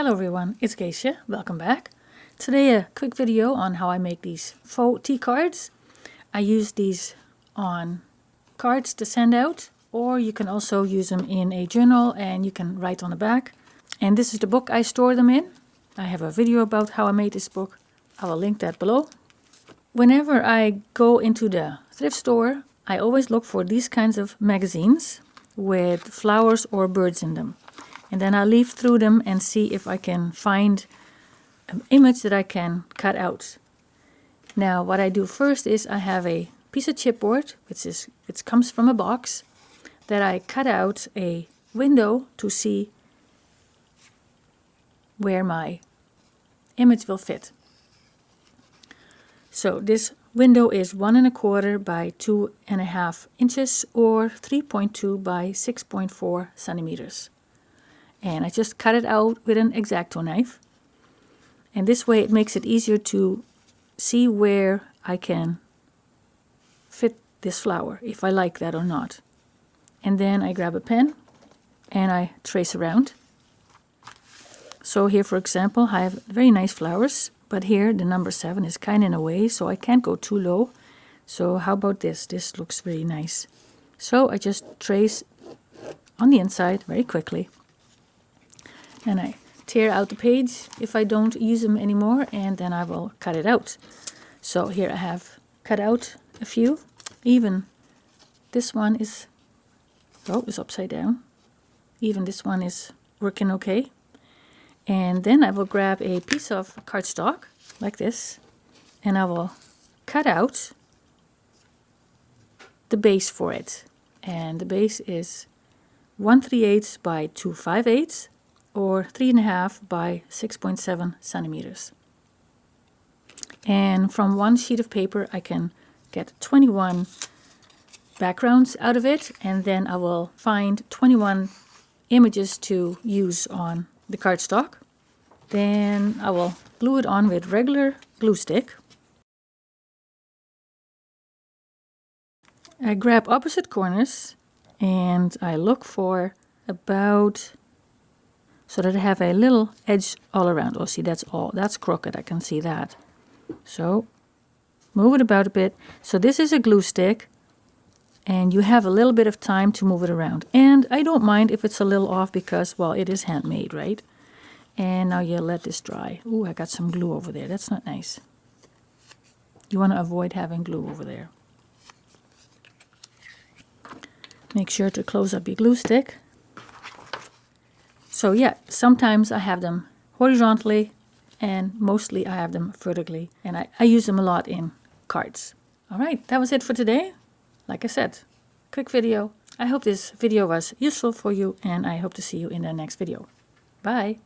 Hello everyone, it's Geisha. Welcome back. Today a quick video on how I make these faux tea cards. I use these on cards to send out, or you can also use them in a journal and you can write on the back. And this is the book I store them in. I have a video about how I made this book. I will link that below. Whenever I go into the thrift store, I always look for these kinds of magazines with flowers or birds in them. And then I leaf through them and see if I can find an image that I can cut out. Now what I do first is I have a piece of chipboard, which comes from a box, that I cut out a window to see where my image will fit. So this window is 1 1/4 by 2.5 inches or 3.2 by 6.4 centimeters. And I just cut it out with an X-Acto knife. And this way it makes it easier to see where I can fit this flower, if I like that or not. And then I grab a pen and I trace around. So here, for example, I have very nice flowers, but here the number 7 is kind of in a way, so I can't go too low. So how about this? This looks very nice. So I just trace on the inside very quickly. And I tear out the page if I don't use them anymore, and then I will cut it out. So here I have cut out a few. Even this one is upside down. Even this one is working okay. And then I will grab a piece of cardstock like this, and I will cut out the base for it. And the base is 1/3 by 2/5 or 3.5 by 6.7 centimeters. And from one sheet of paper I can get 21 backgrounds out of it, and then I will find 21 images to use on the cardstock. Then I will glue it on with regular glue stick. I grab opposite corners and I look for about so that I have a little edge all around. Oh, see, that's crooked, I can see that. So move it about a bit. So this is a glue stick, and you have a little bit of time to move it around. And I don't mind if it's a little off because, well, it is handmade, right? And now you let this dry. Ooh, I got some glue over there. That's not nice. You want to avoid having glue over there. Make sure to close up your glue stick. So yeah, sometimes I have them horizontally and mostly I have them vertically, and I use them a lot in cards. All right, that was it for today. Like I said, quick video. I hope this video was useful for you, and I hope to see you in the next video. Bye.